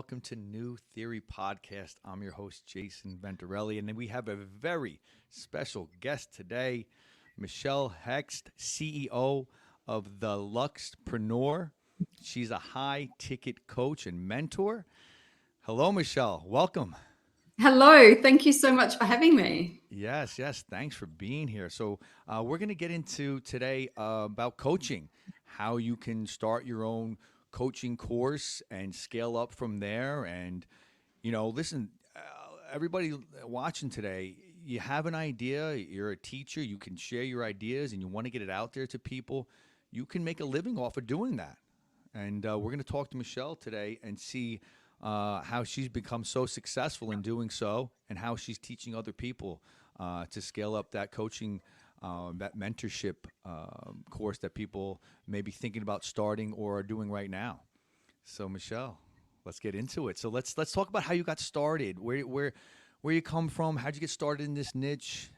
welcome to New Theory Podcast. I'm your host, Jason Venturelli, and we have a very special guest today, Michelle Hext, CEO of the Luxpreneur. She's a high-ticket coach and mentor. Hello, Michelle. Welcome. Hello. Thank you so much for having me. Yes. Thanks for being here. So we're going to get into today about coaching, how you can start your own coaching course and scale up from there. And, listen, everybody watching today, you have an idea, you're a teacher, you can share your ideas and you want to get it out there to people. You can make a living off of doing that. And we're going to talk to Michelle today and see how she's become so successful in doing so and how she's teaching other people to scale up that coaching, that mentorship course that people may be thinking about starting or are doing right now. So, Michelle, let's get into it. So let's talk about how you got started, where you come from, how'd you get started in this niche?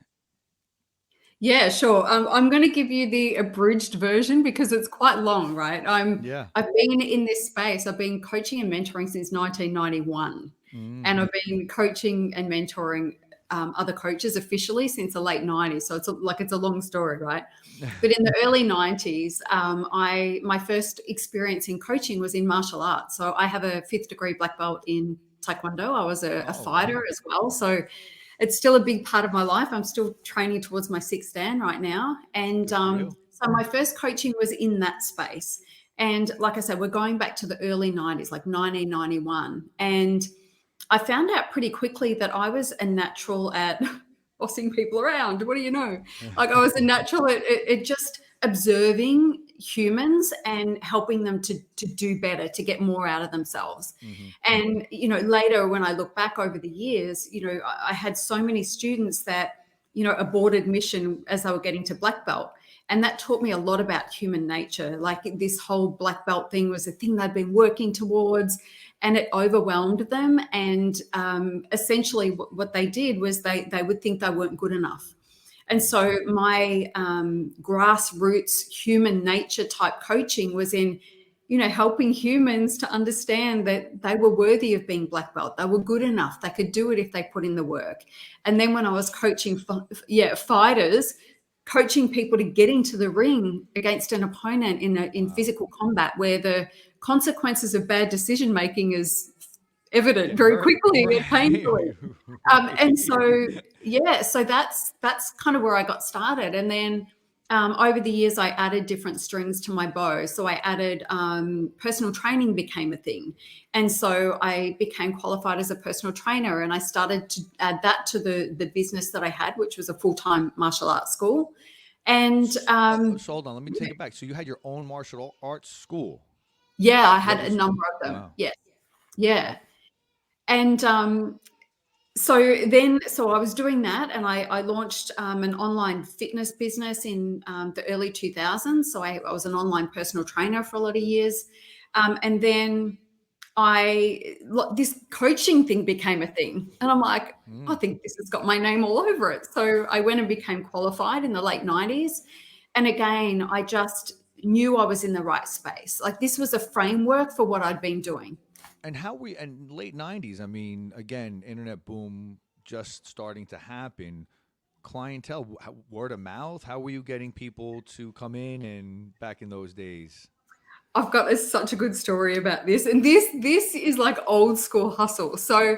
Yeah, sure. I'm going to give you the abridged version because it's quite long, right? I've been in this space. I've been coaching and mentoring since 1991, and I've been coaching and mentoring other coaches officially since the late 90s. So it's a long story, right? But in the early 90s, my first experience in coaching was in martial arts. So I have a 5th degree black belt in Taekwondo. I was a fighter as well. So it's still a big part of my life. I'm still training towards my 6th dan right now. And so my first coaching was in that space. And like I said, we're going back to the early 90s, like 1991. And I found out pretty quickly that I was a natural at bossing people around. What do you know? Like I was a natural at just observing humans and helping them to do better, to get more out of themselves. And, later when I look back over the years, I had so many students that, aborted mission as they were getting to black belt. And that taught me a lot about human nature. Like this whole black belt thing was a thing they'd been working towards, and it overwhelmed them. And essentially what they did was they would think they weren't good enough. And so my grassroots human nature type coaching was in, helping humans to understand that they were worthy of being black belt. They were good enough. They could do it if they put in the work. And then when I was coaching, fighters, coaching people to get into the ring against an opponent in physical combat where the consequences of bad decision making is evident very quickly and painfully. And so that's kind of where I got started. And then over the years, I added different strings to my bow. So I added personal training became a thing. And so I became qualified as a personal trainer, and I started to add that to the business that I had, which was a full-time martial arts school. And so hold on, let me take it back. So you had your own martial arts school? Yeah, I had a number of them. Wow. Yes. Yeah. And so I was doing that, and I launched an online fitness business in the early 2000s. So I was an online personal trainer for a lot of years. And then this coaching thing became a thing. And I'm like, I think this has got my name all over it. So I went and became qualified in the late 90s. And again, I just knew I was in the right space. Like this was a framework for what I'd been doing. And and late 90s, I mean, again, internet boom just starting to happen. Clientele, word of mouth, how were you getting people to come in and back in those days? I've got such a good story about this. And this is like old school hustle. So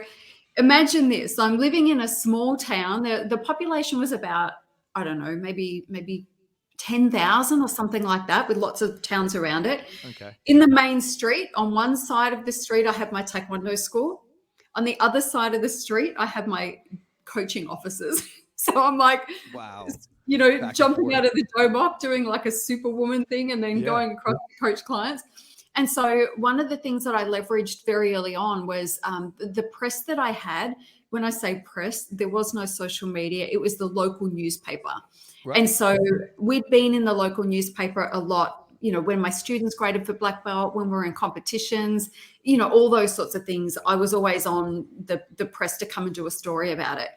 imagine this. I'm living in a small town. The population was about, I don't know, maybe 10,000 or something like that, with lots of towns around it. Okay. In the main street, on one side of the street, I have my Taekwondo school. On the other side of the street, I have my coaching offices. So I'm like, wow, jumping out of the dobo, doing like a superwoman thing, and then going across to coach clients. And so one of the things that I leveraged very early on was the press that I had. When I say press, there was no social media. It was the local newspaper. Right. And so we'd been in the local newspaper a lot, when my students graded for black belt, when we were in competitions, all those sorts of things. I was always on the press to come and do a story about it.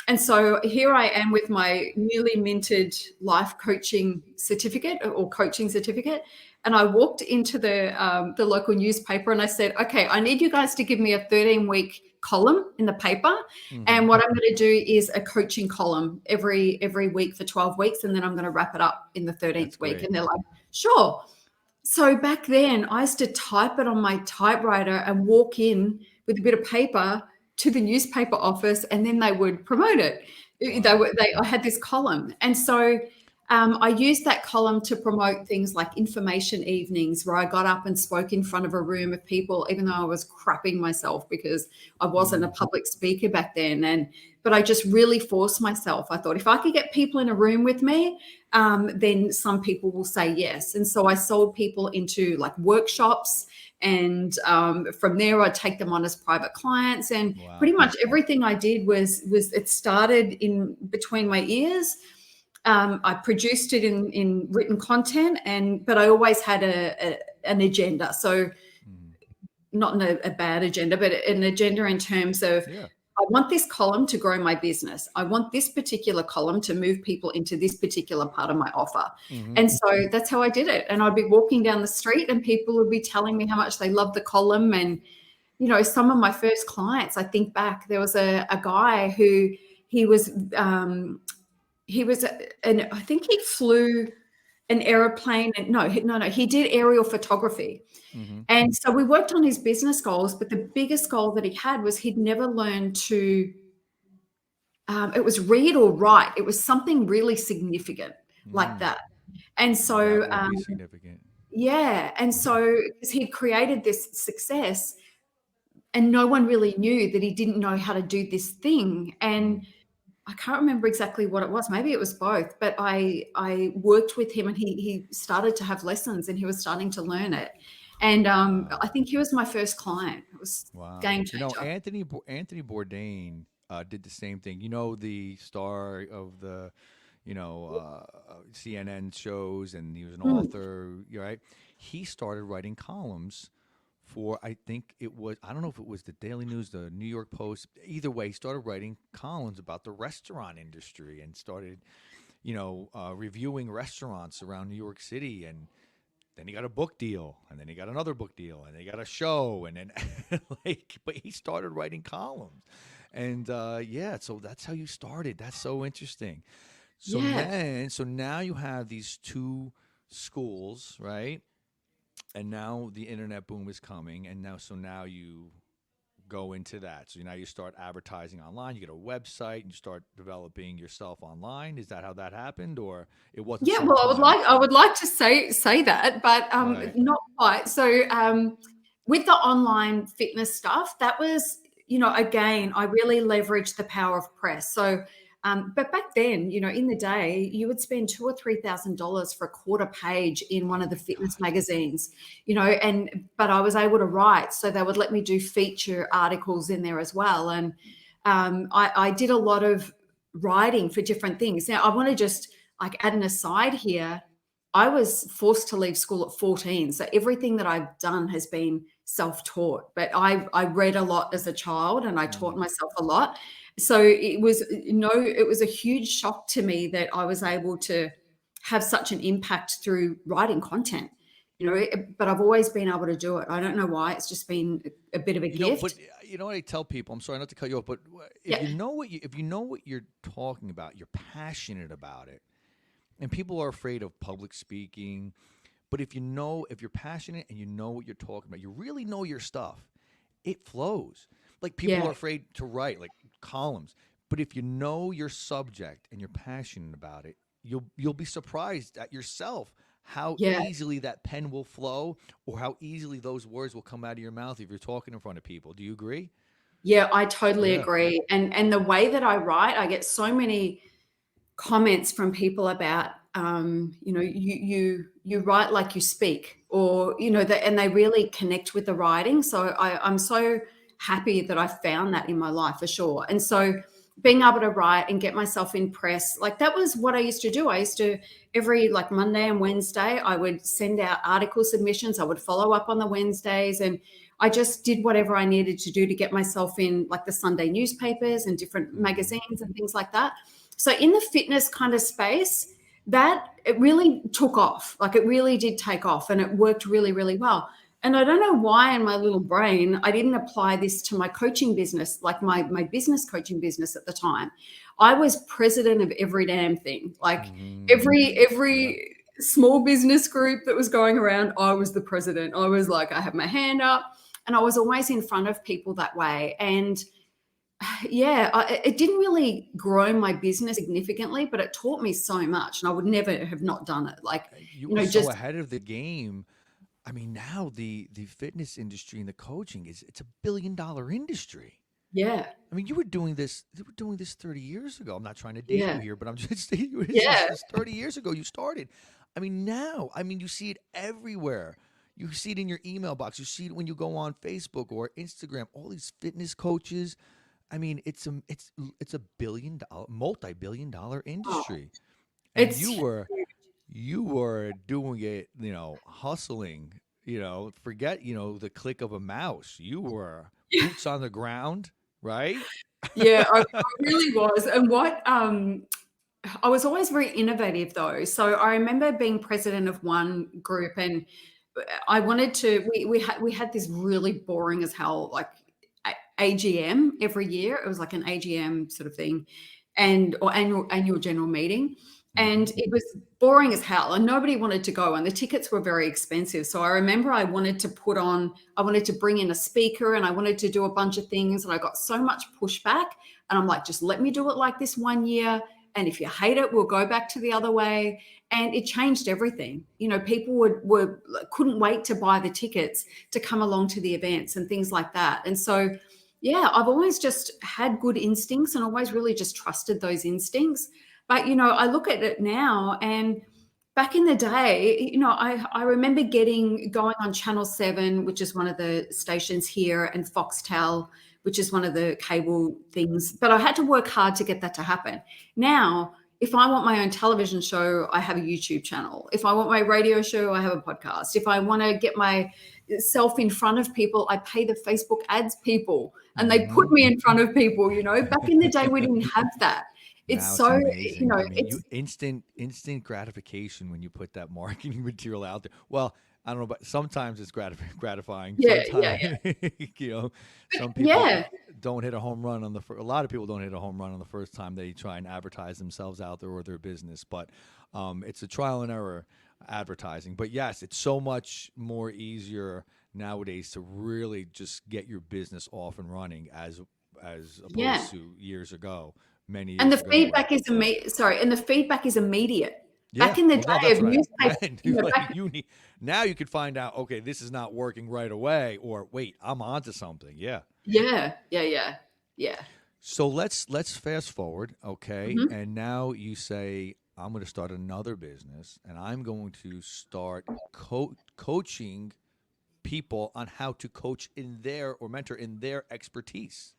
And so here I am with my newly minted life coaching certificate or coaching certificate. And I walked into the local newspaper and I said, okay, I need you guys to give me a 13-week column in the paper. And what I'm going to do is a coaching column every week for 12 weeks. And then I'm going to wrap it up in the 13th week. And they're like, sure. So back then I used to type it on my typewriter and walk in with a bit of paper to the newspaper office, and then they would promote it. Wow. I had this column. And so I used that column to promote things like information evenings, where I got up and spoke in front of a room of people, even though I was crapping myself because I wasn't a public speaker back then. But I just really forced myself. I thought if I could get people in a room with me, then some people will say yes. And so I sold people into like workshops. And from there, I'd take them on as private clients. And pretty much everything I did was it started in between my ears. I produced it in written content, but I always had an agenda. So not in a bad agenda, but an agenda in terms of, I want this column to grow my business. I want this particular column to move people into this particular part of my offer. And so that's how I did it. And I'd be walking down the street and people would be telling me how much they loved the column. And, you know, some of my first clients, I think back, there was a guy who I think he flew an airplane. And no, he did aerial photography. And so we worked on his business goals, but the biggest goal that he had was he'd never learned to, it was read or write. It was something really significant like that. And so, that would be significant. Yeah. And so he'd created this success and no one really knew that he didn't know how to do this thing. And I can't remember exactly what it was. Maybe it was both, but I worked with him and he started to have lessons and he was starting to learn it. And I think he was my first client. It was game changer. You know, Anthony Bourdain did the same thing. You know, the star of the, CNN shows, and he was an author, right? He started writing columns for, I think it was, I don't know if it was the Daily News, the New York Post. Either way, he started writing columns about the restaurant industry and started, reviewing restaurants around New York City. And then he got a book deal, and then he got another book deal, and then he got a show, and then but he started writing columns. And so that's how you started. That's so interesting. So now you have these two schools, right? And now the internet boom is coming, and now you go into that. So now you start advertising online. You get a website, and you start developing yourself online. Is that how that happened, or it wasn't? Yeah, well, I would like to say that, but not quite. So with the online fitness stuff, that was, again, I really leveraged the power of press. So. But back then, in the day, you would spend $2,000 or $3,000 for a quarter page in one of the fitness magazines, but I was able to write, so they would let me do feature articles in there as well. And I did a lot of writing for different things. Now, I want to just add an aside here. I was forced to leave school at 14. So everything that I've done has been self-taught, but I read a lot as a child and I taught myself a lot. So it was a huge shock to me that I was able to have such an impact through writing content, but I've always been able to do it. I don't know why. It's just been a bit of a gift. But what I tell people, I'm sorry not to cut you off, but if you know what you're talking about, you're passionate about it, and people are afraid of public speaking. But if you're passionate and you know what you're talking about, you really know your stuff, it flows. Like people are afraid to write like columns, but if you know your subject and you're passionate about it, you'll be surprised at yourself how easily that pen will flow, or how easily those words will come out of your mouth if you're talking in front of people. Do you agree? Yeah, I totally agree. And the way that I write, I get so many comments from people about you write like you speak, or and they really connect with the writing. So I'm so happy that I found that in my life, for sure. And so being able to write and get myself in press, that was what I used to do. I used to, every Monday and Wednesday, I would send out article submissions. I would follow up on the Wednesdays, and I just did whatever I needed to do to get myself in like the Sunday newspapers and different magazines and things like that. So in the fitness kind of space, that it really took off. Like it really did take off and it worked really, really well. And I don't know why in my little brain, I didn't apply this to my coaching business, like my business coaching business at the time. I was president of every damn thing. Like every small business group that was going around, I was the president. I was like, I had my hand up and I was always in front of people that way. And it didn't really grow my business significantly, but it taught me so much and I would never have not done it. Like, you were so ahead of the game. I mean, now the fitness industry and the coaching it's $1 billion industry. Yeah. I mean, you were doing this 30 years ago. I'm not trying to date you here, but I'm just this 30 years ago you started. I mean, now, you see it everywhere. You see it in your email box. You see it when you go on Facebook or Instagram. All these fitness coaches. I mean, it's a multi-billion-dollar industry. And you were doing it, hustling, forget, the click of a mouse. You were boots on the ground, right? Yeah, I really was. And I was always very innovative though. So I remember being president of one group and I wanted to, we had this really boring as hell, like AGM every year. It was like an AGM sort of thing or annual general meeting. And it was boring as hell and nobody wanted to go and the tickets were very expensive. So I remember I wanted to bring in a speaker and I wanted to do a bunch of things and I got so much pushback and I'm like, just let me do it like this one year. And if you hate it, we'll go back to the other way. And it changed everything. People couldn't wait to buy the tickets to come along to the events and things like that. And so, I've always just had good instincts and always really just trusted those instincts. But, I look at it now and back in the day, I remember going on Channel 7, which is one of the stations here, and Foxtel, which is one of the cable things. But I had to work hard to get that to happen. Now, if I want my own television show, I have a YouTube channel. If I want my radio show, I have a podcast. If I want to get myself in front of people, I pay the Facebook ads people and they put me in front of people, Back in the day, we didn't have that. It's so amazing. It's instant gratification when you put that marketing material out there. Well, I don't know, but sometimes it's gratifying. Sometimes, some people don't hit a home run on a lot of people don't hit a home run on the first time they try and advertise themselves out there or their business. But it's a trial and error advertising. But yes, it's so much more easier nowadays to really just get your business off and running as opposed to years ago. And the feedback is immediate. Back in the day of newspapers, now you could find out, okay, this is not working right away, or wait, I'm onto something. Yeah. So let's fast forward, okay? And now you say, I'm going to start another business, and I'm going to start coaching people on how to coach in or mentor in their expertise.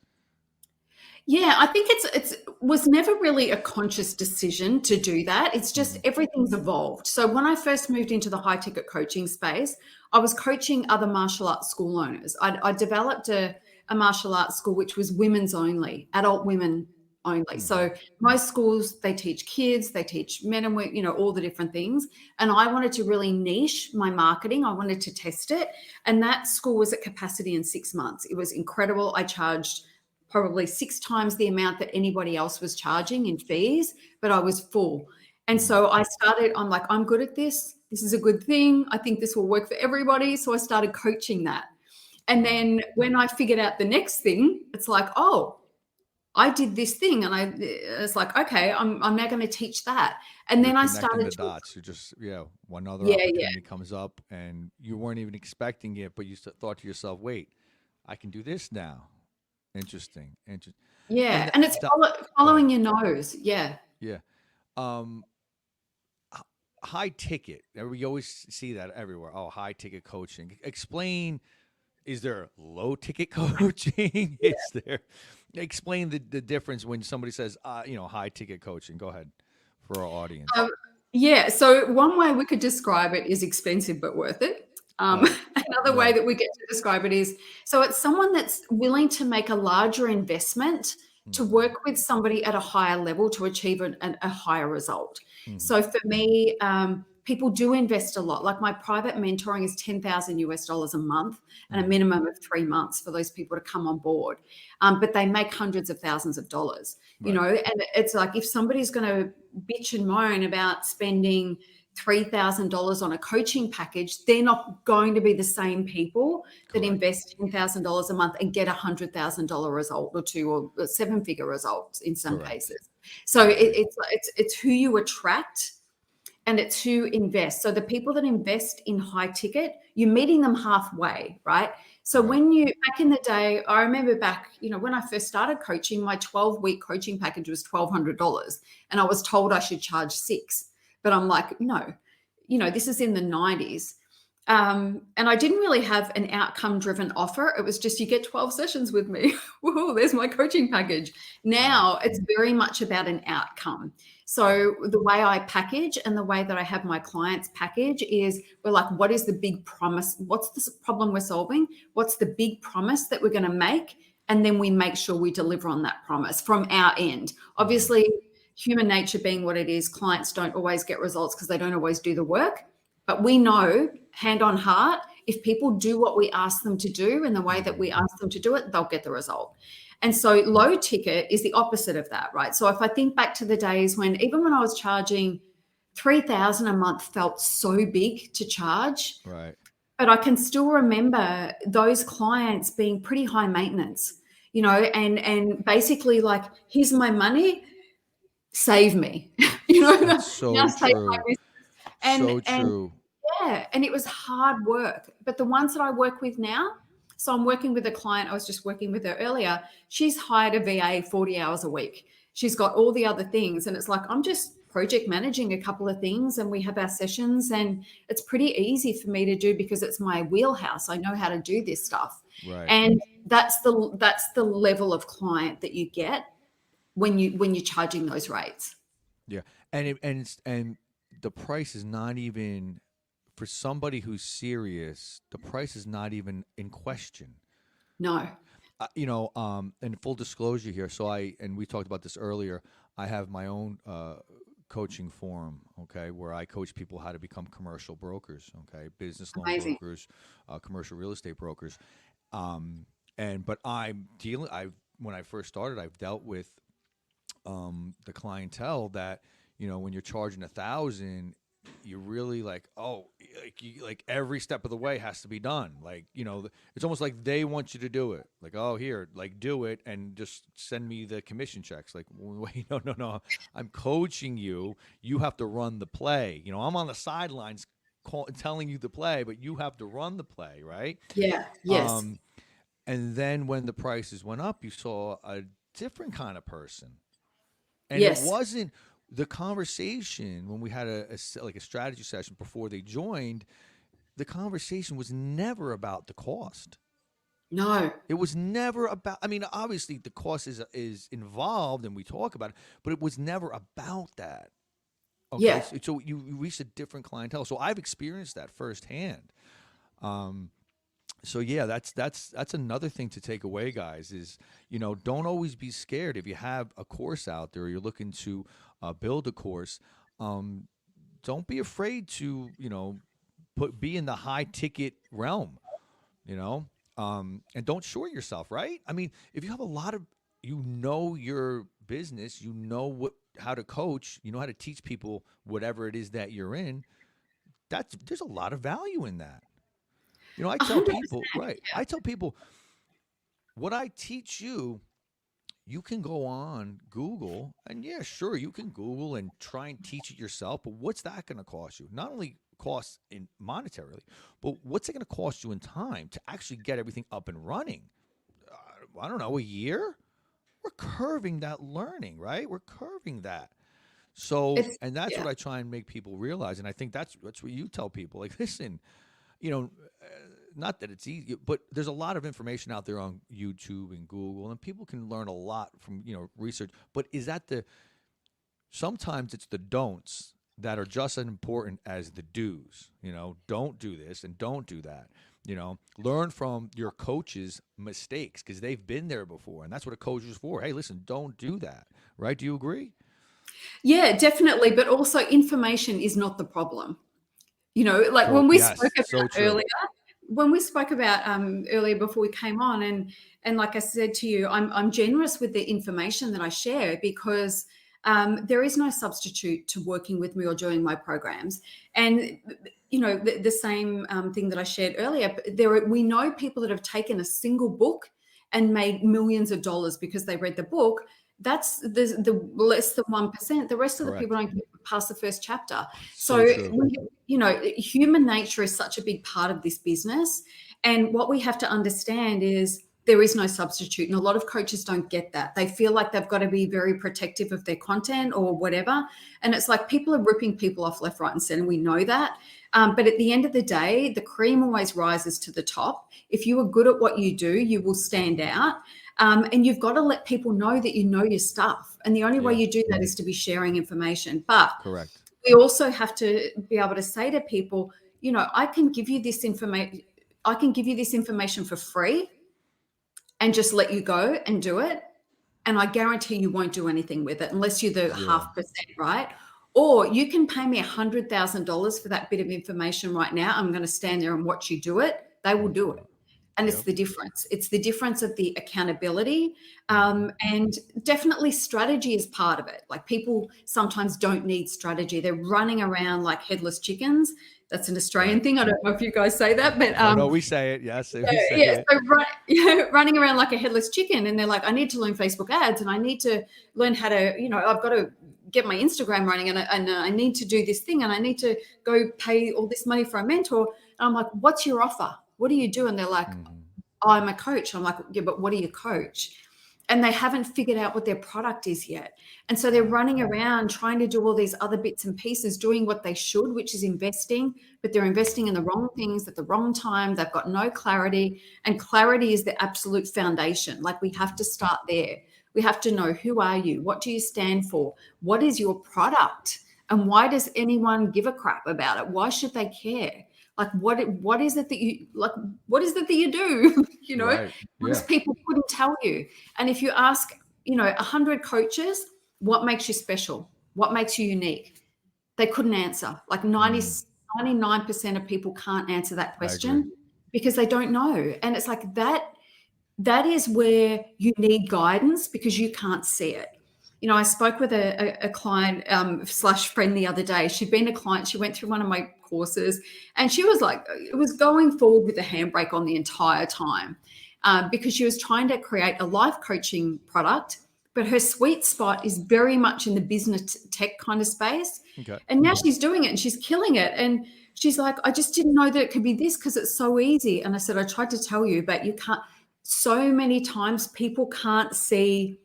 Yeah, I think it was never really a conscious decision to do that. It's just everything's evolved. So when I first moved into the high ticket coaching space, I was coaching other martial arts school owners. I developed a martial arts school which was women's only, adult women only. So most schools, they teach kids, they teach men and women, all the different things. And I wanted to really niche my marketing. I wanted to test it. And that school was at capacity in 6 months. It was incredible. I charged probably 6 times the amount that anybody else was charging in fees, but I was full. And so I'm like, I'm good at this. This is a good thing. I think this will work for everybody. So I started coaching that. And then when I figured out the next thing, it's like, oh, I did this thing. And it's like, okay, I'm now going to teach that. And then I started the dots. You just, one other opportunity comes up and you weren't even expecting it, but you thought to yourself, wait, I can do this now. Interesting. Yeah, and it's following your nose. Yeah. High ticket. We always see that everywhere. Oh, high ticket coaching. Explain. Is there low ticket coaching? Explain the difference when somebody says, high ticket coaching. Go ahead for our audience. So one way we could describe it is expensive but worth it. Another way that we get to describe it is, so it's someone that's willing to make a larger investment to work with somebody at a higher level to achieve a higher result. So for me, people do invest a lot. Like my private mentoring is $10,000 a month and a minimum of 3 months for those people to come on board. But they make hundreds of thousands of dollars, you know, and it's like if somebody's going to bitch and moan about spending $3,000 on a coaching package, they're not going to be the same people that invest $10,000 a month and get $100,000 result or two or seven-figure results in some cases. So it's who you attract and it's who invests. So the people that invest in high ticket, you're meeting them halfway, right? So when you, back in the day, I remember back, you know, when I first started coaching, my 12-week coaching package was $1,200 and I was told I should charge $6. But I'm like, no, you know, this is in the 90s. And I didn't really have an outcome-driven offer. It was just, you get 12 sessions with me. Woohoo, there's my coaching package. Now it's very much about an outcome. So the way I package and the way that I have my clients package is we're like, what is the big promise? What's the problem we're solving? What's the big promise that we're going to make? And then we make sure we deliver on that promise from our end. Obviously, human nature being what it is, clients don't always get results because they don't always do the work. But we know, hand on heart, if people do what we ask them to do in the way that we ask them to do it, they'll get the result. And so low ticket is the opposite of that, right? So if I think back to the days when, even when I was charging $3,000 a month felt so big to charge. Right. But I can still remember those clients being pretty high maintenance, you know, and basically like, here's my money, save me, you know. That's so now save true. my business. And, so true. Yeah, and it was hard work. But the ones that I work with now, so I'm working with a client, I was just working with her earlier. She's hired a VA 40 hours a week. She's got all the other things. And it's like, I'm just project managing a couple of things and we have our sessions and it's pretty easy for me to do because it's my wheelhouse. I know how to do this stuff. Right. And that's the level of client that you get when you're charging those rates. Yeah. And the price is not even, for somebody who's serious, the price is not even in question. No. You know, and full disclosure here. So and we talked about this earlier. I have my own coaching forum, okay, where I coach people how to become commercial brokers, okay, business loan brokers, commercial real estate brokers. But when I first started, I've dealt with the clientele that, you know, when you're charging $1,000, you're really like, like every step of the way has to be done. Like, you know, it's almost like they want you to do it. Like, oh, here, like do it and just send me the commission checks. Like, wait, no. I'm coaching you. You have to run the play. You know, I'm on the sidelines telling you the play, but you have to run the play, right? Yeah. Yes. And then when the prices went up, you saw a different kind of person. And yes. It wasn't the conversation when we had a strategy session before they joined. The conversation was never about the cost. No, it was never about. I mean, obviously the cost is involved, and we talk about it, but it was never about that. Okay, yeah. So you reach a different clientele. So I've experienced that firsthand. So yeah, that's another thing to take away, guys, is, you know, don't always be scared. If you have a course out there, or you're looking to build a course, don't be afraid to, you know, be in the high ticket realm, you know, and don't short yourself, right? I mean, if you have a lot of, you know, your business, you know how to coach, you know how to teach people whatever it is that you're in, there's a lot of value in that. You know, I tell people, right? Yeah. I tell people, what I teach you, you can go on Google, and yeah, sure, you can Google and try and teach it yourself, but what's that going to cost you? Not only cost in monetarily, but what's it going to cost you in time to actually get everything up and running? I don't know, a year? We're curving that learning, right? We're curving that. So, and that's what I try and make people realize, and I think that's what you tell people. Like, listen, you know, not that it's easy, but there's a lot of information out there on YouTube and Google, and people can learn a lot from, you know, research. But sometimes it's the don'ts that are just as important as the do's. Don't do this and don't do that. Learn from your coach's mistakes because they've been there before, and that's what a coach is for. Hey, listen, don't do that. Right? Do you agree? Yeah, definitely. But also, information is not the problem. Like when we spoke Yes, so about true. earlier, earlier before we came on, and like I said to you, I'm generous with the information that I share because there is no substitute to working with me or doing my programs. And the same thing that I shared earlier. We know people that have taken a single book and made millions of dollars because they read the book. That's the less than 1%. The rest of the people Correct. don't get past the first chapter. So So, true. human nature is such a big part of this business. And what we have to understand is there is no substitute. And a lot of coaches don't get that. They feel like they've got to be very protective of their content or whatever. And it's like people are ripping people off left, right, and center. We know that. But at the end of the day, the cream always rises to the top. If you are good at what you do, you will stand out. And you've got to let people know that you know your stuff. And the only way Yeah. you do that is to be sharing information. But Correct. we also have to be able to say to people, I can give you this information. I can give you this information for free and just let you go and do it. And I guarantee you won't do anything with it unless you're the 0.5%, right? Or you can pay me $100,000 for that bit of information right now. I'm going to stand there and watch you do it. They will do it. And it's Yep. the difference. It's the difference of the accountability. And definitely strategy is part of it. Like people sometimes don't need strategy. They're running around like headless chickens. That's an Australian Right. thing. I don't know if you guys say that, but No, we say it. Yes, we say it. so running around like a headless chicken, and they're like, I need to learn Facebook ads, and I need to learn how to, I've got to get my Instagram running, and I need to do this thing, and I need to go pay all this money for a mentor. And I'm like, what's your offer? What do you do? And they're like, oh, I'm a coach. I'm like, yeah, but what do you coach? And they haven't figured out what their product is yet. And so they're running around trying to do all these other bits and pieces, doing what they should, which is investing, but they're investing in the wrong things at the wrong time. They've got no clarity. And clarity is the absolute foundation. Like we have to start there. We have to know, who are you? What do you stand for? What is your product? And why does anyone give a crap about it? Why should they care? Like what is it that you like? What is it that you do? Right. Yeah. Most people couldn't tell you. And if you ask, 100 coaches, what makes you special? What makes you unique? They couldn't answer. Like 99% of people can't answer that I agree. question because they don't know. And it's like that is where you need guidance because you can't see it. I spoke with a client slash friend the other day. She'd been a client. She went through one of my courses, and she was like, it was going forward with the handbrake on the entire time because she was trying to create a life coaching product, but her sweet spot is very much in the business tech kind of space. Okay. And now she's doing it and she's killing it. And she's like, I just didn't know that it could be this because it's so easy. And I said, I tried to tell you, but you can't. So many times people can't see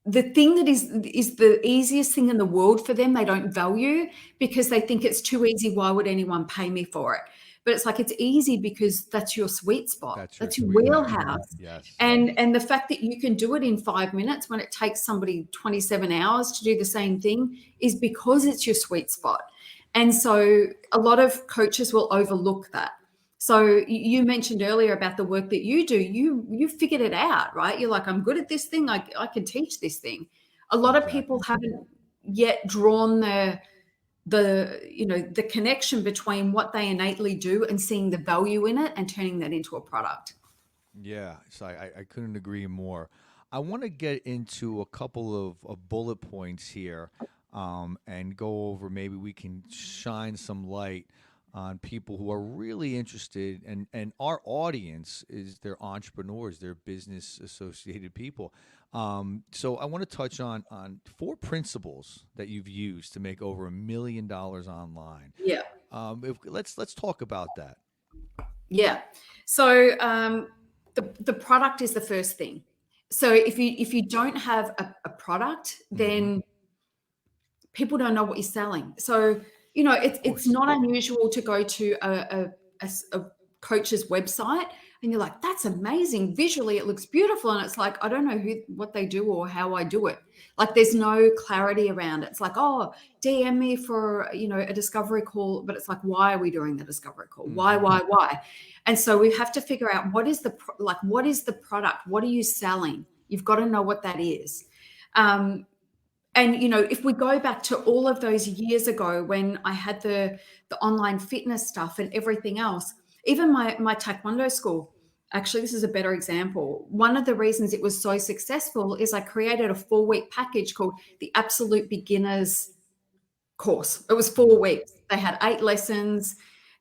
the thing that is the easiest thing in the world for them. They don't value because they think it's too easy. Why would anyone pay me for it? But it's like, it's easy because that's your sweet spot. That's your Sweet spot. wheelhouse. Yes. And the fact that you can do it in 5 minutes when it takes somebody 27 hours to do the same thing is because it's your sweet spot. And so a lot of coaches will overlook that. So you mentioned earlier about the work that you do. You figured it out, right? You're like, I'm good at this thing. I can teach this thing. A lot of people haven't yet drawn the connection between what they innately do and seeing the value in it and turning that into a product. Yeah. So I couldn't agree more. I want to get into a couple of bullet points here and go over, maybe we can shine some light on people who are really interested, and our audience is they're entrepreneurs, they're business associated people. So I want to touch on 4 principles that you've used to make over $1 million online. Yeah. Let's talk about that. Yeah. So the product is the first thing. So if you don't have a product, then people don't know what you're selling. So it's not unusual to go to a coach's website and you're like, that's amazing. Visually, it looks beautiful. And it's like, I don't know what they do or how I do it. Like there's no clarity around it. It's like, oh, DM me for, a discovery call. But it's like, why are we doing the discovery call? Why? And so we have to figure out what is the product? What are you selling? You've got to know what that is. And, if we go back to all of those years ago when I had the online fitness stuff and everything else, even my Taekwondo school, actually, this is a better example. One of the reasons it was so successful is I created a 4-week package called the Absolute Beginners course. It was 4 weeks. They had 8 lessons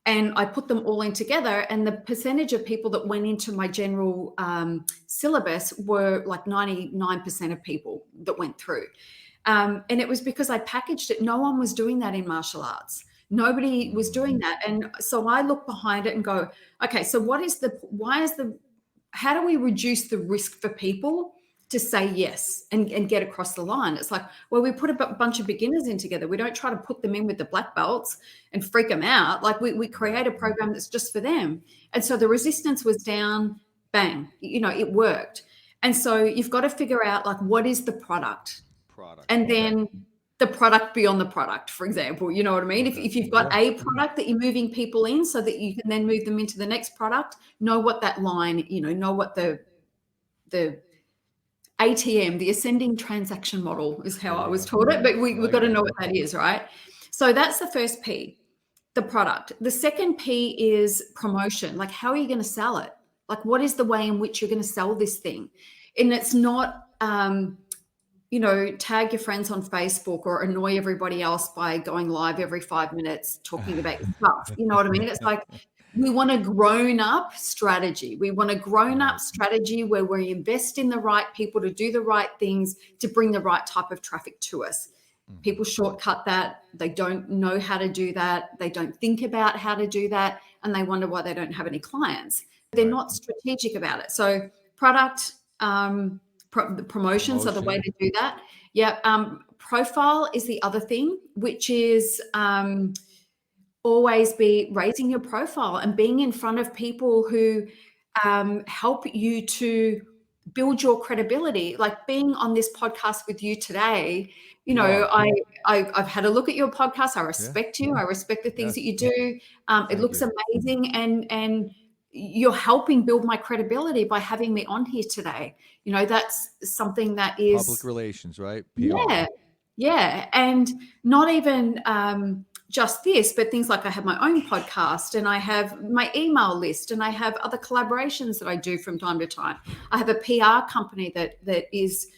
and I put them all in together. And the percentage of people that went into my general syllabus were like 99% of people that went through. And it was because I packaged it. No one was doing that in martial arts. Nobody was doing that. And so I look behind it and go, okay, so how do we reduce the risk for people to say yes and get across the line? It's like, well, we put a bunch of beginners in together. We don't try to put them in with the black belts and freak them out. Like we create a program that's just for them. And so the resistance was down, bang, it worked. And so you've got to figure out like, what is the product? And then the product beyond the product, for example, you know what I mean? If you've got a product that you're moving people in so that you can then move them into the next product, know what that line, know what the ATM, the ascending transaction model is how I was taught it, but we've got to know what that is, right? So that's the first P, the product. The second P is promotion. Like, how are you going to sell it? Like, what is the way in which you're going to sell this thing? And it's not, tag your friends on Facebook or annoy everybody else by going live every 5 minutes talking about your stuff. You know what I mean? It's like, we want a grown-up strategy. We want a grown-up strategy where we invest in the right people to do the right things to bring the right type of traffic to us. People shortcut that. They don't know how to do that. They don't think about how to do that, and they wonder why they don't have any clients. They're not strategic about it. So product, the promotions are the way to do that. Profile is the other thing, which is always be raising your profile and being in front of people who help you to build your credibility. Like being on this podcast with you today, I've had a look at your podcast. I respect you. I respect the things that you do. It looks amazing, and you're helping build my credibility by having me on here today. That's something that is public relations, right? PR. Yeah. And not even just this, but things like I have my own podcast and I have my email list and I have other collaborations that I do from time to time. I have a PR company that is,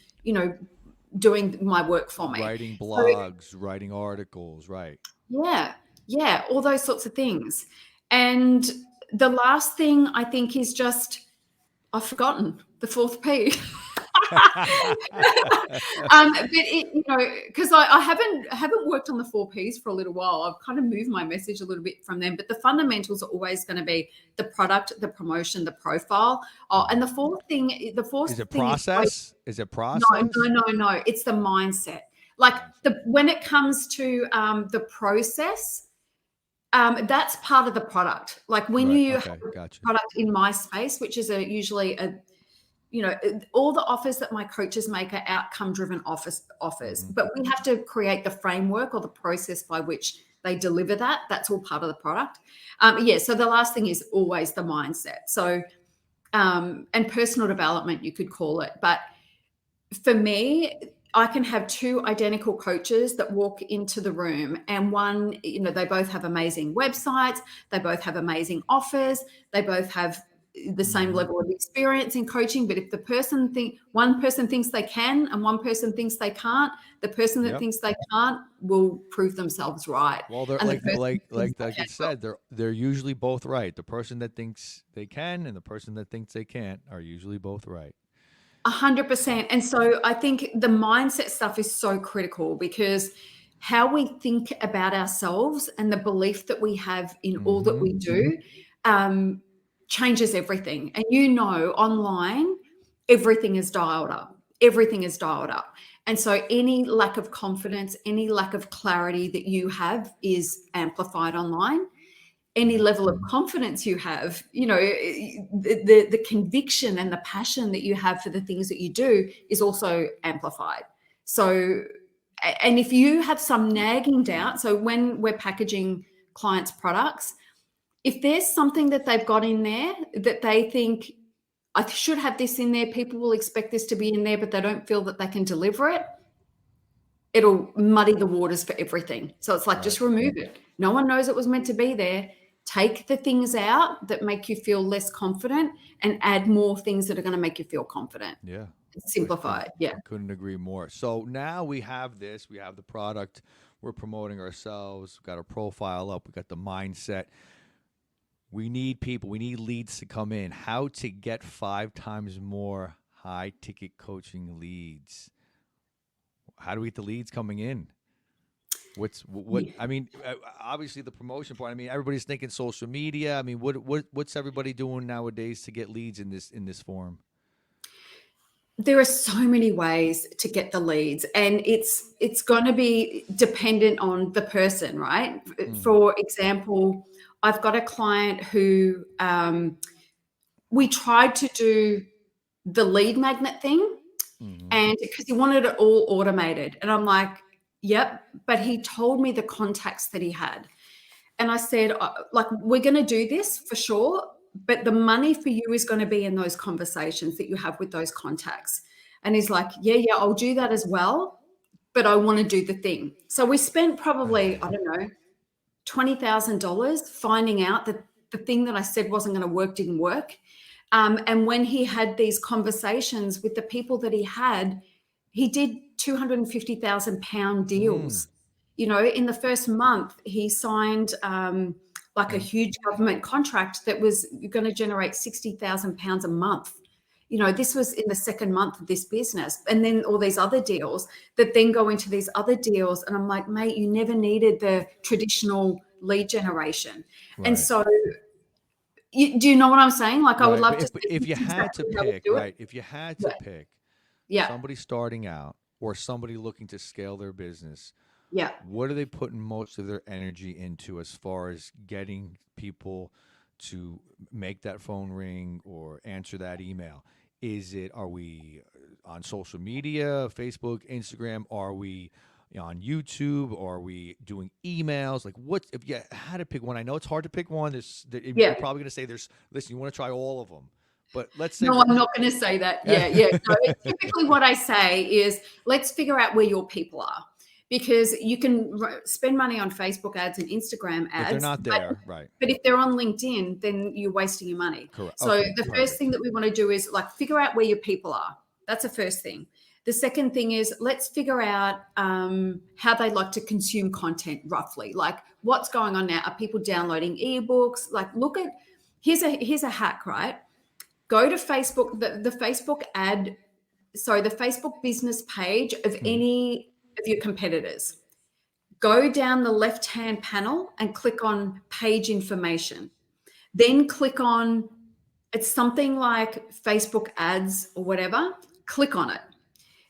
doing my work for me. Writing blogs, writing articles, right? Yeah. All those sorts of things. And the last thing I think is just, I've forgotten the fourth P. But because I haven't worked on the 4 Ps for a little while. I've kind of moved my message a little bit from them, but the fundamentals are always going to be the product, the promotion, the profile. And the fourth thing is it process? Is it process? No. It's the mindset. Like when it comes to the process, that's part of the product. Like when you have a product in my space, which is usually all the offers that my coaches make are outcome-driven offers, but we have to create the framework or the process by which they deliver that. That's all part of the product. So the last thing is always the mindset. So, and personal development, you could call it. But for me, I can have 2 identical coaches that walk into the room and one, they both have amazing websites. They both have amazing offers. They both have the same level of experience in coaching. But if one person thinks they can and one person thinks they can't, the person that thinks they can't will prove themselves right. Well, they're like you said, they're usually both right. The person that thinks they can and the person that thinks they can't are usually both right. 100%. And so I think the mindset stuff is so critical because how we think about ourselves and the belief that we have in all that we do changes everything. And online, everything is dialed up. And so any lack of confidence, any lack of clarity that you have is amplified online. any level of confidence you have, the conviction and the passion that you have for the things that you do is also amplified. So, and if you have some nagging doubt, so when we're packaging clients' products, if there's something that they've got in there that they think, I should have this in there, people will expect this to be in there, but they don't feel that they can deliver it, it'll muddy the waters for everything. So it's like, just remove it. No one knows it was meant to be there. Take the things out that make you feel less confident and add more things that are going to make you feel confident. Yeah. Simplified. Yeah. I couldn't agree more. So now we have this, we have the product, we're promoting ourselves, we've got our profile up, we've got the mindset. We need people, we need leads to come in. How to get 5 times more high ticket coaching leads. How do we get the leads coming in? I mean, obviously the promotion part. I mean, everybody's thinking social media. I mean, what's everybody doing nowadays to get leads in this form? There are so many ways to get the leads, and it's going to be dependent on the person, right? For example, I've got a client who we tried to do the lead magnet thing, and because he wanted it all automated, and I'm like, yep, but he told me the contacts that he had. And I said, like, we're going to do this for sure, but the money for you is going to be in those conversations that you have with those contacts. And he's like, yeah, I'll do that as well, but I want to do the thing. So we spent probably, I don't know, $20,000 finding out that the thing that I said wasn't going to work didn't work. And when he had these conversations with the people that he did £250,000 deals. In the first month, he signed like a huge government contract that was going to generate £60,000 a month. This was in the second month of this business. And then all these other deals that then go into these other deals. And I'm like, mate, you never needed the traditional lead generation. Right. And so do you know what I'm saying? Like, I would love to. If you had to pick, right? If you had to pick somebody starting out or somebody looking to scale their business, what are they putting most of their energy into as far as getting people to make that phone ring or answer that email? Are we on social media, Facebook, Instagram? Are we on YouTube? Are we doing emails? Like, if you had to pick one? I know it's hard to pick one. You're probably going to say listen, you want to try all of them. But let's say. No, I'm not going to say that. Yeah. No, typically what I say is, let's figure out where your people are. Because you can spend money on Facebook ads and Instagram ads. But they're not there, right. But if they're on LinkedIn, then you're wasting your money. Correct. So the first thing that we want to do is, like, figure out where your people are. That's the first thing. The second thing is, let's figure out how they like to consume content roughly. Like, what's going on now? Are people downloading ebooks? Like, here's a hack, right? Go to Facebook, the Facebook ad, the Facebook business page of any of your competitors. Go down the left-hand panel and click on page information. Then click on, it's something like Facebook ads or whatever. Click on it.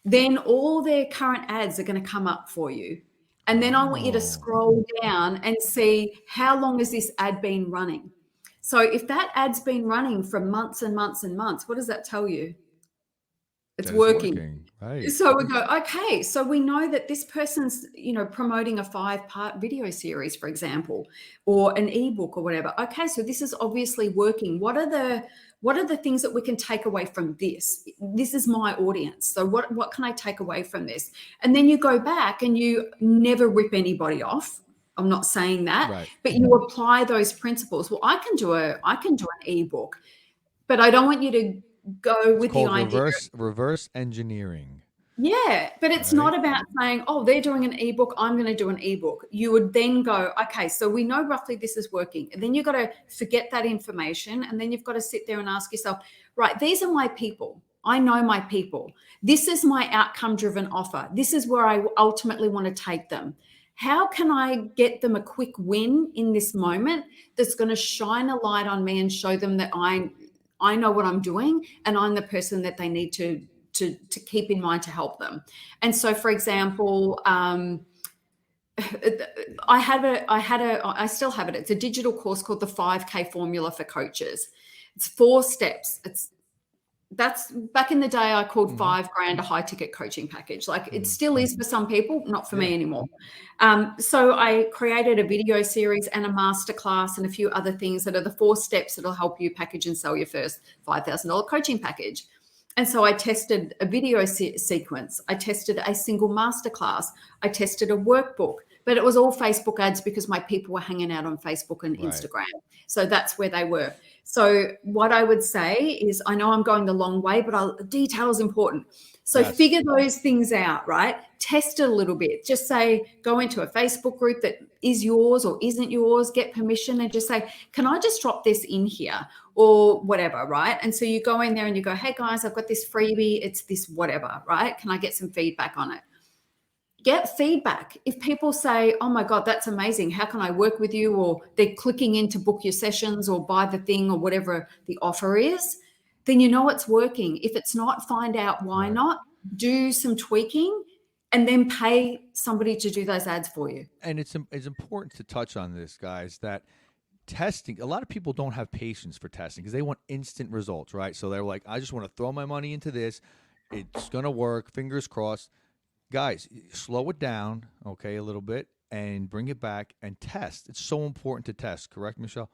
Then all their current ads are going to come up for you. And then I want you to scroll down and see, how long has this ad been running? So if that ad's been running for months and months and months, what does that tell you? It's working. Right. So we go, okay, so we know that this person's, promoting a 5-part video series, for example, or an ebook or whatever. Okay, so this is obviously working. What are the things that we can take away from this? This is my audience. So what can I take away from this? And then you go back and you never rip anybody off. I'm not saying that, right. But you apply those principles. Well, I can do an ebook, but I don't want you to go with the idea. Reverse engineering. Yeah, but it's not about saying, oh, they're doing an ebook, I'm going to do an ebook. You would then go, okay, so we know roughly this is working. And then you've got to forget that information. And then you've got to sit there and ask yourself, right, these are my people. I know my people. This is my outcome-driven offer. This is where I ultimately want to take them. How can I get them a quick win in this moment that's going to shine a light on me and show them that I know what I'm doing and I'm the person that they need to keep in mind to help them. And so, for example, I still have it. It's a digital course called the 5K Formula for Coaches. It's 4 steps. That's back in the day I called Mm-hmm. $5,000 a high ticket coaching package. Like it Mm-hmm. still is for some people, not for Yeah. me anymore. So I created a video series and a masterclass and a few other things that are the 4 steps that'll help you package and sell your first $5,000 coaching package. And so I tested a video sequence. I tested a single masterclass. I tested a workbook, but it was all Facebook ads because my people were hanging out on Facebook and Right. Instagram. So that's where they were. So what I would say is, I know I'm going the long way, but detail is important. So Yes. figure those things out, right? Test it a little bit. Just say, go into a Facebook group that is yours or isn't yours, get permission and just say, can I just drop this in here or whatever, right? And so you go in there and you go, hey guys, I've got this freebie. It's this whatever, right? Can I get some feedback on it? Get feedback. If people say, oh my God, that's amazing. How can I work with you? Or they're clicking in to book your sessions or buy the thing or whatever the offer is, then you know it's working. If it's not, find out why Right. not, do some tweaking and then pay somebody to do those ads for you. And it's important to touch on this, guys, that testing, a lot of people don't have patience for testing because they want instant results, right? So they're like, I just want to throw my money into this. It's going to work. Fingers crossed. Guys, slow it down, okay, a little bit and bring it back and test. It's so important to test, correct, Michelle?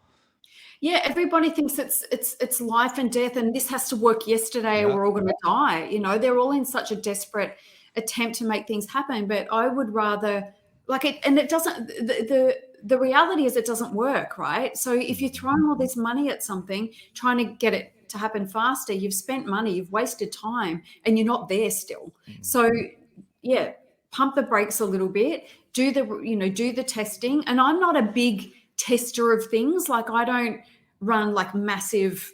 Yeah, everybody thinks it's life and death and this has to work yesterday or Yeah. we're all going to die. You know, they're all in such a desperate attempt to make things happen, but I would rather like it, and it doesn't the reality is it doesn't work, right? So if you're throwing all this money at something trying to get it to happen faster, you've spent money, you've wasted time and you're not there still. Mm-hmm. So yeah, pump the brakes a little bit, do the testing. And I'm not a big tester of things. Like I don't run like massive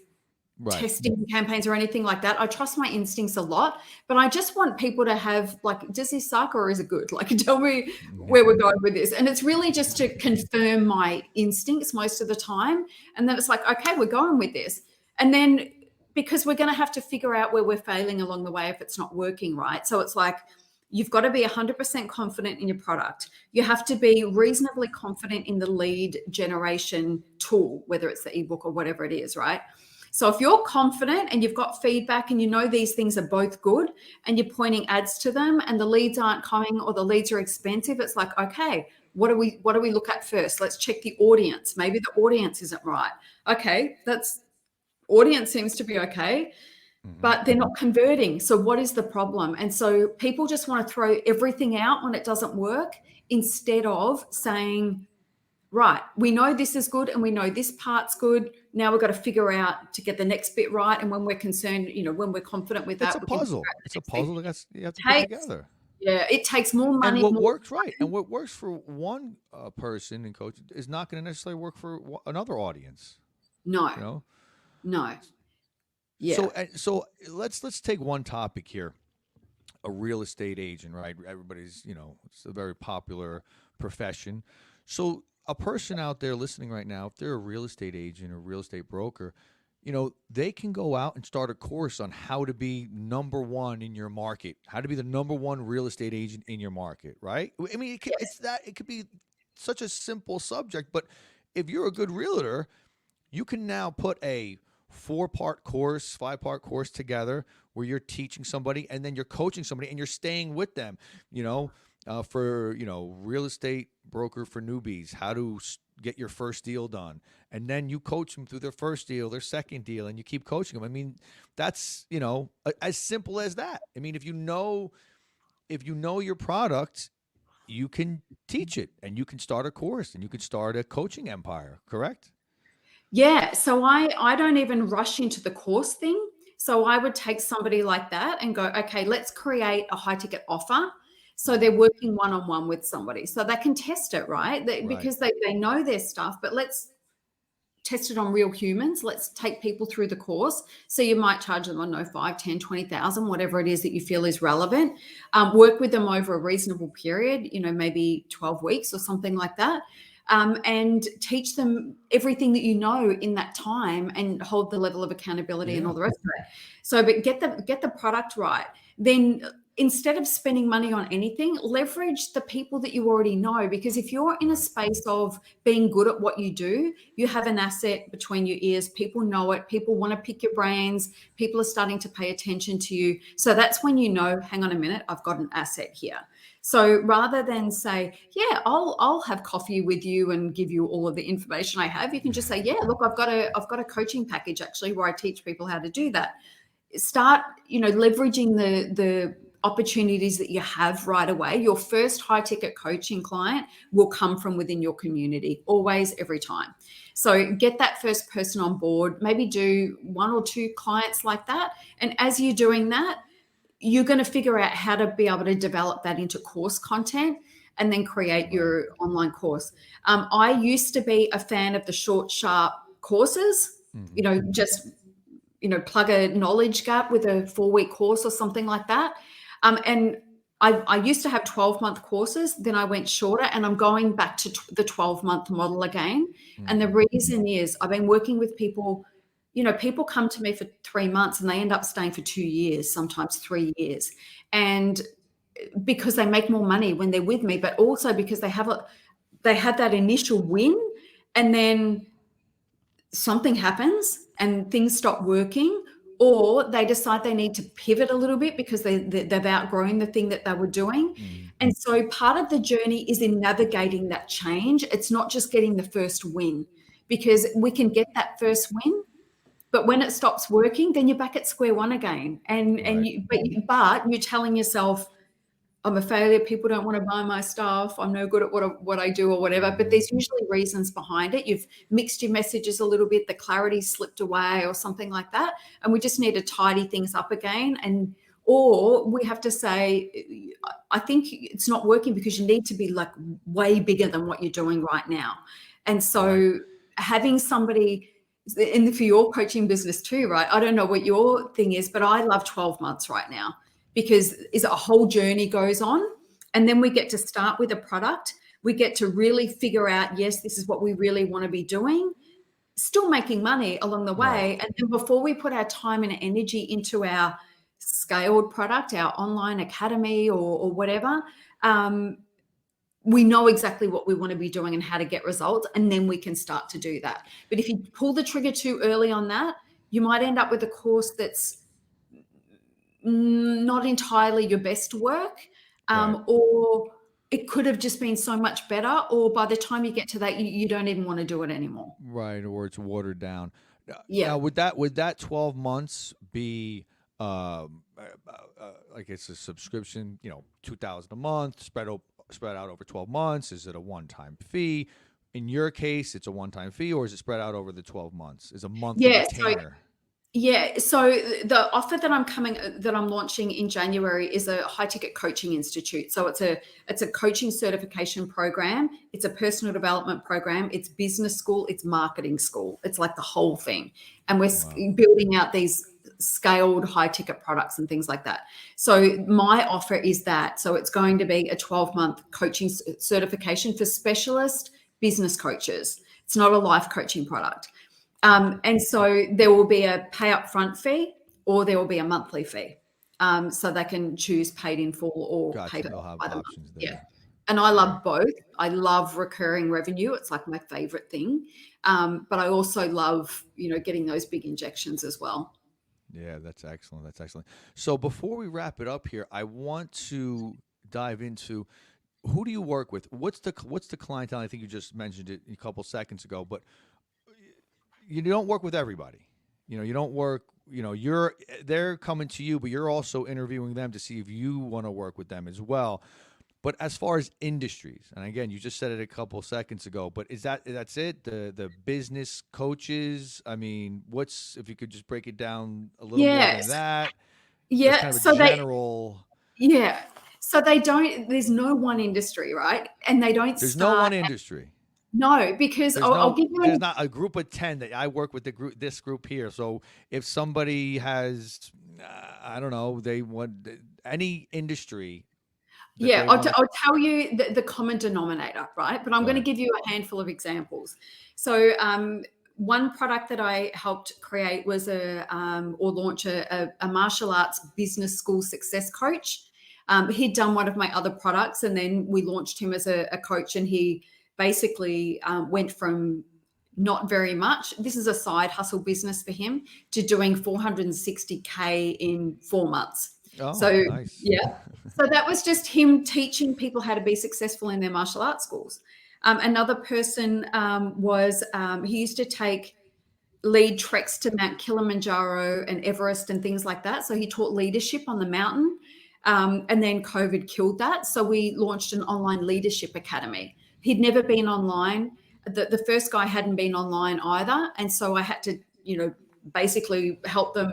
testing campaigns or anything like that. I trust my instincts a lot, but I just want people to have like, does this suck or is it good? Like tell me where we're going with this. And it's really just to confirm my instincts most of the time. And then it's like, okay, we're going with this. And then because we're going to have to figure out where we're failing along the way if it's not working right. So it's like, you've got to be 100% confident in your product. You have to be reasonably confident in the lead generation tool, whether it's the ebook or whatever it is, right? So if you're confident and you've got feedback and you know these things are both good and you're pointing ads to them and the leads aren't coming or the leads are expensive, it's like, okay, what do we look at first? Let's check the audience. Maybe the audience isn't right. Okay, audience seems to be okay. But they're not converting. So what is the problem? And so people just want to throw everything out when it doesn't work instead of saying, right, we know this is good and we know this part's good. Now we've got to figure out to get the next bit right. And when we're concerned, when we're confident with that, It's a puzzle. It's a puzzle that you have to put together. Yeah, it takes more money. And what works and what works for one person in coaching is not going to necessarily work for another audience. No. No. Yeah. So let's take one topic here. A real estate agent, right? Everybody's, it's a very popular profession. So a person out there listening right now, if they're a real estate agent or real estate broker, they can go out and start a course on how to be number one in your market, how to be the number one real estate agent in your market, right? I mean, it could be such a simple subject, but if you're a good realtor, you can now put a 4-part course, 5-part course together where you're teaching somebody and then you're coaching somebody and you're staying with them, for, real estate broker for newbies, how to get your first deal done. And then you coach them through their first deal, their second deal, and you keep coaching them. I mean, that's, as simple as that. I mean, if you know your product, you can teach it and you can start a course and you can start a coaching empire, correct? Yeah. So I don't even rush into the course thing. So I would take somebody like that and go, okay, let's create a high ticket offer. So they're working one-on-one with somebody so they can test it, right? Because they know their stuff, but let's test it on real humans. Let's take people through the course. So you might charge them, 5, 10, 20,000, whatever it is that you feel is relevant. Work with them over a reasonable period, maybe 12 weeks or something like that. And teach them everything that you know in that time and hold the level of accountability and all the rest of it. So, but get the product right. Then instead of spending money on anything, leverage the people that you already know. Because if you're in a space of being good at what you do, you have an asset between your ears. People know it. People want to pick your brains. People are starting to pay attention to you. So that's when you know, hang on a minute, I've got an asset here. So rather than say, yeah, I'll have coffee with you and give you all of the information I have, you can just say, yeah, look, I've got a coaching package actually where I teach people how to do that. Start, leveraging the opportunities that you have right away. Your first high ticket coaching client will come from within your community, always, every time. So get that first person on board, maybe do 1 or 2 clients like that. And as you're doing that, you're going to figure out how to be able to develop that into course content and then create your online course. I used to be a fan of the short, sharp courses, just plug a knowledge gap with a 4-week course or something like that. And I used to have 12-month courses, then I went shorter, and I'm going back to the 12-month model again. And the reason is I've been working with people, people come to me for 3 months and they end up staying for 2 years, sometimes 3 years. And because they make more money when they're with me, but also because they had that initial win, and then something happens and things stop working, or they decide they need to pivot a little bit because they've outgrown the thing that they were doing. And so part of the journey is in navigating that change. It's not just getting the first win, because we can get that first win, but when it stops working, then you're back at square one again. But you're telling yourself, I'm a failure. People don't want to buy my stuff. I'm no good at what I do or whatever. But there's usually reasons behind it. You've mixed your messages a little bit. The clarity slipped away or something like that. And we just need to tidy things up again. Or we have to say, I think it's not working because you need to be like way bigger than what you're doing right now. And so having somebody, and for your coaching business too, right? I don't know what your thing is, but I love 12 months right now, because a whole journey goes on, and then we get to start with a product. We get to really figure out, yes, this is what we really want to be doing, still making money along the way. And then before we put our time and energy into our scaled product, our online academy or whatever, we know exactly what we want to be doing and how to get results, and then we can start to do that. But if you pull the trigger too early on that, you might end up with a course that's not entirely your best work, or it could have just been so much better, or by the time you get to that, you don't even want to do it anymore. Right, or it's watered down. Yeah. Now, would that 12 months be like it's a subscription, $2,000 a month, spread out over 12 months? Is it a one-time fee? In your case, it's a one-time fee, or is it spread out over the 12 months? Is a monthly retainer? So the offer that I'm launching in January is a high ticket coaching institute. So it's a coaching certification program. It's a personal development program. It's business school. It's marketing school. It's like the whole thing. And we're building out these scaled high ticket products and things like that. So my offer is that. So it's going to be a 12-month coaching certification for specialist business coaches. It's not a life coaching product. And so there will be a pay up front fee, or there will be a monthly fee. So they can choose paid in full or paid They'll by have the options month. there. Yeah. And I love both. I love recurring revenue. It's like my favorite thing. But I also love, getting those big injections as well. Yeah, that's excellent. That's excellent. So before we wrap it up here, I want to dive into, who do you work with? What's the clientele? I think you just mentioned it a couple seconds ago, but you don't work with everybody. You don't work, they're coming to you, but you're also interviewing them to see if you want to work with them as well. But as far as industries, and again, you just said it a couple seconds ago, but that's it? The business coaches? I mean, if you could just break it down a little more than that? That's kind of a general. So there's no one industry, right? And they don't There's no start. one industry. No, because I'll give you. There's not a group of 10 that I work with this group here. So if somebody has, I don't know, they want any industry. I'll tell you the common denominator, right? But I'm going to give you a handful of examples. So one product that I helped create was or launch a martial arts business school success coach. He'd done one of my other products, and then we launched him as a coach, and he basically went from not very much. This is a side hustle business for him, to doing 460K in 4 months. Oh, So, nice. yeah. So that was just him teaching people how to be successful in their martial arts schools. Another person was he used to lead treks to Mount Kilimanjaro and Everest and things like that. So he taught leadership on the mountain. And then COVID killed that. So we launched an online leadership academy. He'd never been online. The first guy hadn't been online either. And so I had to, basically help them.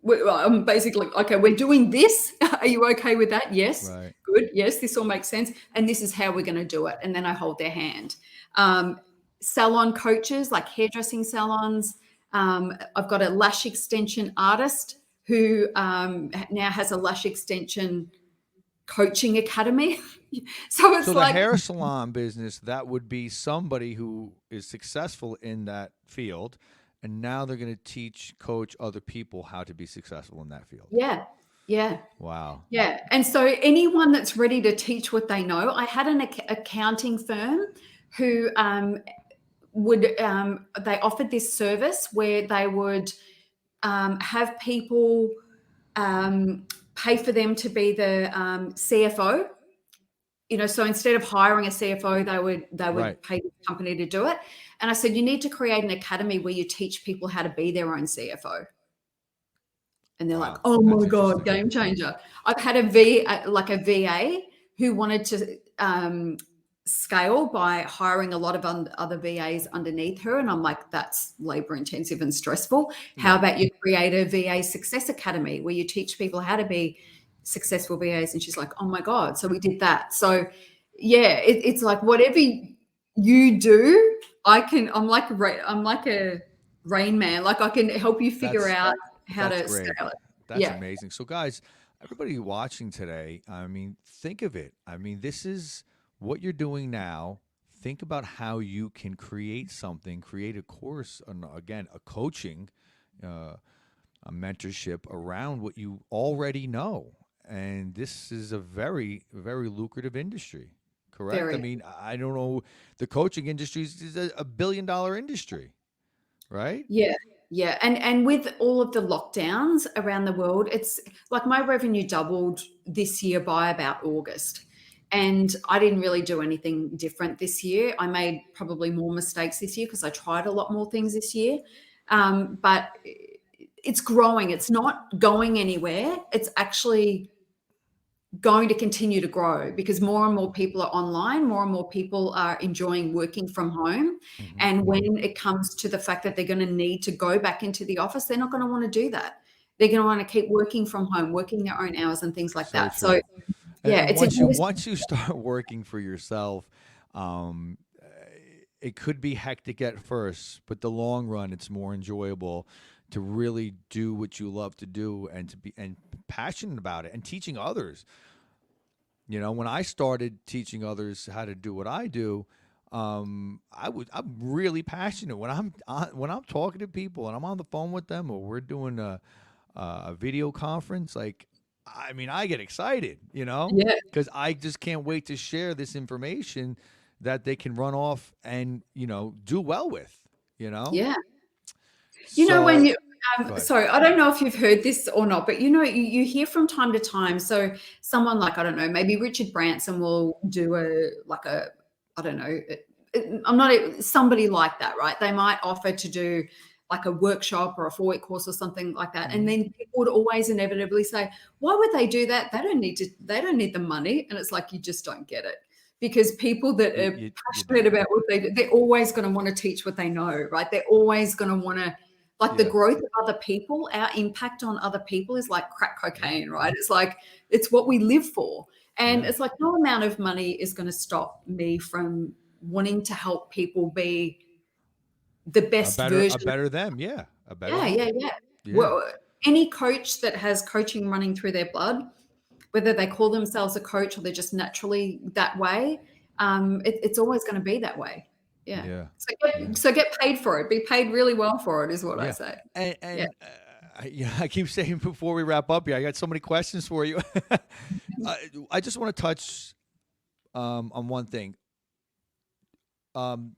I'm basically, okay, we're doing this. Are you okay with that? Yes. Right. Good. Yes, this all makes sense. And this is how we're going to do it. And then I hold their hand. Salon coaches, like hairdressing salons. I've got a lash extension artist who now has a lash extension coaching academy. So the hair salon business, that would be somebody who is successful in that field, and now they're going to coach other people how to be successful in that field. Yeah. Wow. Yeah. And so anyone that's ready to teach what they know, I had an accounting firm who they offered this service where they would have people pay for them to be the CFO. So instead of hiring a CFO, they would pay the company to do it. And I said, you need to create an academy where you teach people how to be their own CFO. And they're like, oh my God, game changer. I've had a VA who wanted to scale by hiring a lot of other VAs underneath her. And I'm like, that's labor intensive and stressful. How about you create a VA success academy where you teach people how to be successful VAs? And she's like, oh my God. So we did that. So yeah, it's like whatever you do, I'm like a Rain Man. Like I can help you figure out how to scale it. That's amazing. So guys, everybody watching today, I mean, think of it. I mean, this is what you're doing now. Think about how you can create something, create a course, again, a coaching, a mentorship around what you already know. And this is a very, very lucrative industry, correct? Very. I mean, I don't know. The coaching industry is a $1 billion industry, right? Yeah. Yeah. And with all of the lockdowns around the world, it's like my revenue doubled this year by about August. And I didn't really do anything different this year. I made probably more mistakes this year because I tried a lot more things this year. But it's growing. It's not going anywhere. It's actually going to continue to grow because more and more people are online, more and more people are enjoying working from home. Mm-hmm. And when it comes to the fact that they're going to need to go back into the office, they're not going to want to do that. They're going to want to keep working from home, working their own hours and things like that. True. So yeah, and once you start working for yourself, it could be hectic at first, but the long run, it's more enjoyable to really do what you love to do and to be passionate about it and teaching others. When I started teaching others how to do what I do, I'm really passionate when I'm talking to people and I'm on the phone with them or we're doing a video conference. Like, I mean, I get excited, because I just can't wait to share this information that they can run off and do well with. Yeah. When you, sorry, I don't know if you've heard this or not, but you hear from time to time. So someone like, I don't know, maybe Richard Branson will do somebody like that, right? They might offer to do like a workshop or a 4-week course or something like that. And then people would always inevitably say, why would they do that? They don't need the money. And it's like, you just don't get it. Because people that are passionate about what they do, they're always going to want to teach what they know, right? They're always going to want to, the growth of other people, our impact on other people is like crack cocaine, right? It's like, it's what we live for. And it's like no amount of money is going to stop me from wanting to help people be the best version. A better them, yeah. A better yeah. Well, any coach that has coaching running through their blood, whether they call themselves a coach or they're just naturally that way, it's always going to be that way. Yeah. So get paid for it. Be paid really well for it is what I say. And I keep saying before we wrap up here, I got so many questions for you. I just want to touch on one thing. How do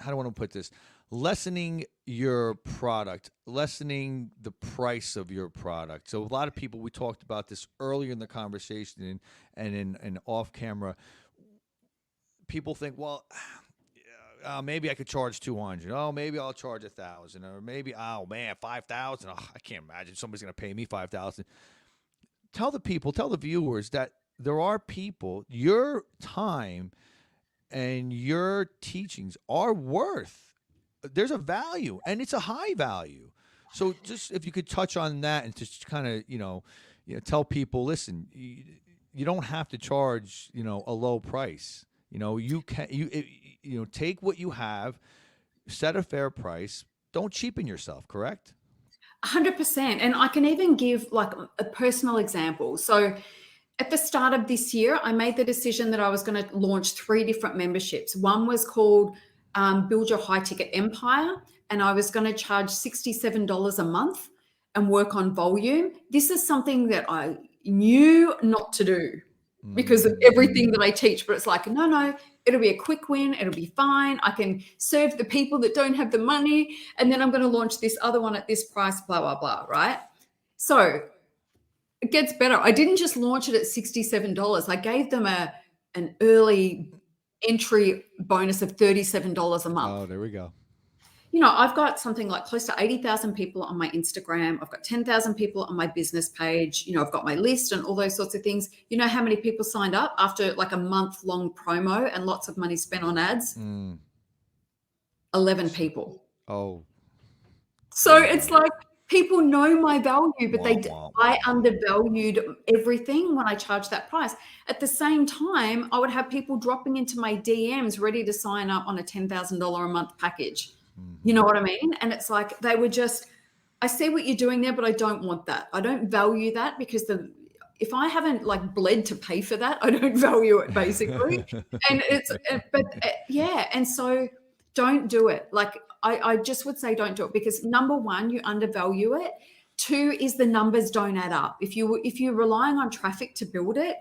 I want to put this? Lessening your product, lessening the price of your product. So a lot of people, we talked about this earlier in the conversation and in off camera. People think, well, maybe I could charge 200. Oh, maybe I'll charge 1,000, or maybe, oh man, 5,000. Oh, I can't imagine somebody's going to pay me 5,000. Tell the people, tell the viewers that there are people, your time and your teachings are worth. There's a value, and it's a high value. So just if you could touch on that and just kind of, tell people, listen, you don't have to charge, a low price. You can, take what you have, set a fair price. Don't cheapen yourself, correct? 100%. And I can even give like a personal example. So at the start of this year, I made the decision that I was going to launch 3 different memberships. One was called Build Your High Ticket Empire, and I was going to charge $67 a month and work on volume. This is something that I knew not to do because of everything that I teach, but it's like, no, it'll be a quick win. It'll be fine. I can serve the people that don't have the money. And then I'm going to launch this other one at this price, blah, blah, blah, right? So it gets better. I didn't just launch it at $67. I gave them an early entry bonus of $37 a month. Oh, there we go. I've got something like close to 80,000 people on my Instagram. I've got 10,000 people on my business page. I've got my list and all those sorts of things. You know how many people signed up after like a month-long promo and lots of money spent on ads? 11 people. Oh. So it's like people know my value, but I undervalued everything when I charged that price. At the same time, I would have people dropping into my DMs ready to sign up on a $10,000 a month package. You know what I mean? And it's like they were just, I see what you're doing there, but I don't want that. I don't value that because if I haven't like bled to pay for that, I don't value it basically. And and so don't do it. Like I just would say don't do it because number one, you undervalue it. 2 is the numbers don't add up. If you're relying on traffic to build it,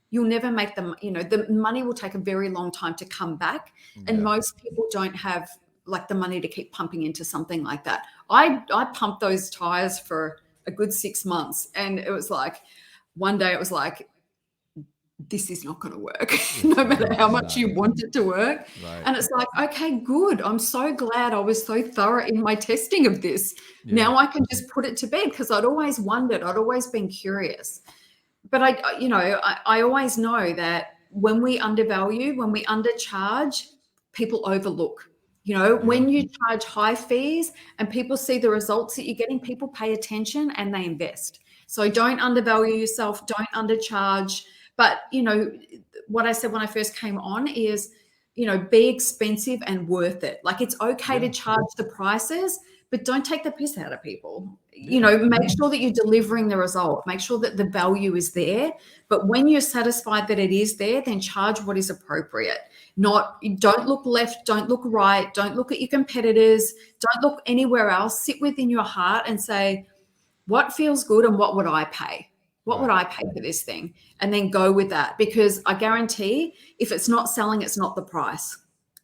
you'll never make them, the money will take a very long time to come back. And most people don't have like the money to keep pumping into something like that. I pumped those tires for a good 6 months. And it was like, one day it was like, this is not going to work, no matter how much you want it to work. Right. And it's like, okay, good. I'm so glad I was so thorough in my testing of this. Yeah. Now I can just put it to bed because I'd always wondered, I'd always been curious. But I always know that when we undervalue, when we undercharge, people overlook. When you charge high fees and people see the results that you're getting, people pay attention and they invest. So don't undervalue yourself, don't undercharge. But, what I said when I first came on is, be expensive and worth it. Like it's okay to charge the prices, but don't take the piss out of people. Make sure that you're delivering the result. Make sure that the value is there. But when you're satisfied that it is there, then charge what is appropriate. Don't look left, don't look right, don't look at your competitors, don't look anywhere else. Sit within your heart and say, what feels good and what would I pay? What would I pay for this thing? And then go with that because I guarantee if it's not selling, it's not the price.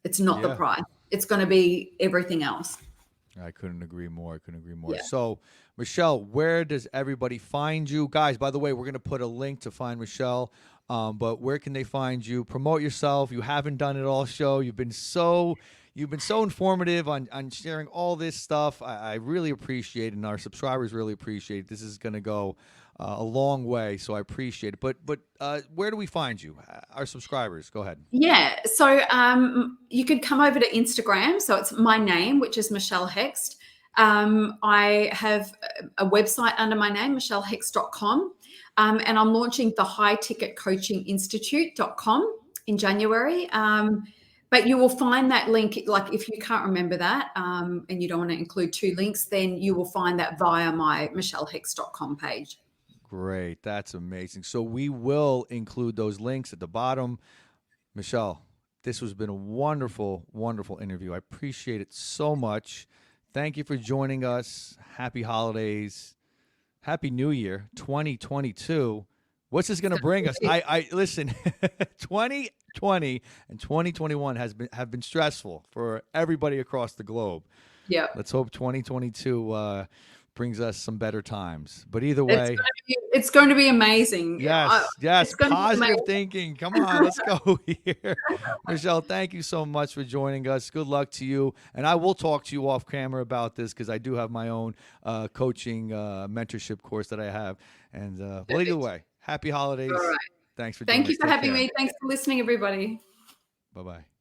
It's not the price. It's going to be everything else. I couldn't agree more. Yeah. So, Michelle, where does everybody find you? Guys, by the way, we're going to put a link to find Michelle, but where can they find you? Promote yourself. You haven't done it all show. You've been so informative on sharing all this stuff. I really appreciate it, and our subscribers really appreciate it. This is going to go a long way, so I appreciate it. But where do we find you? Our subscribers, go ahead. Yeah, so you could come over to Instagram. So it's my name, which is Michelle Hext. I have a website under my name, michellehext.com, and I'm launching the highticketcoachinginstitute.com in January. But you will find that link, like if you can't remember that and you don't want to include 2 links, then you will find that via my michellehext.com page. Great. That's amazing. So we will include those links at the bottom. Michelle, this has been a wonderful, wonderful interview. I appreciate it so much. Thank you for joining us. Happy holidays. Happy New Year 2022. What's this going to bring us? I listen, 2020 and 2021 have been stressful for everybody across the globe. Yeah. Let's hope 2022 brings us some better times. But either way, it's going to be amazing. Yes, positive thinking. Come on, let's go here. Michelle, thank you so much for joining us. Good luck to you. And I will talk to you off camera about this because I do have my own coaching mentorship course that I have. And well, either way, happy holidays. All right. Thanks for Thank joining you us. for Take having care. me. Thanks for listening, everybody. Bye-bye.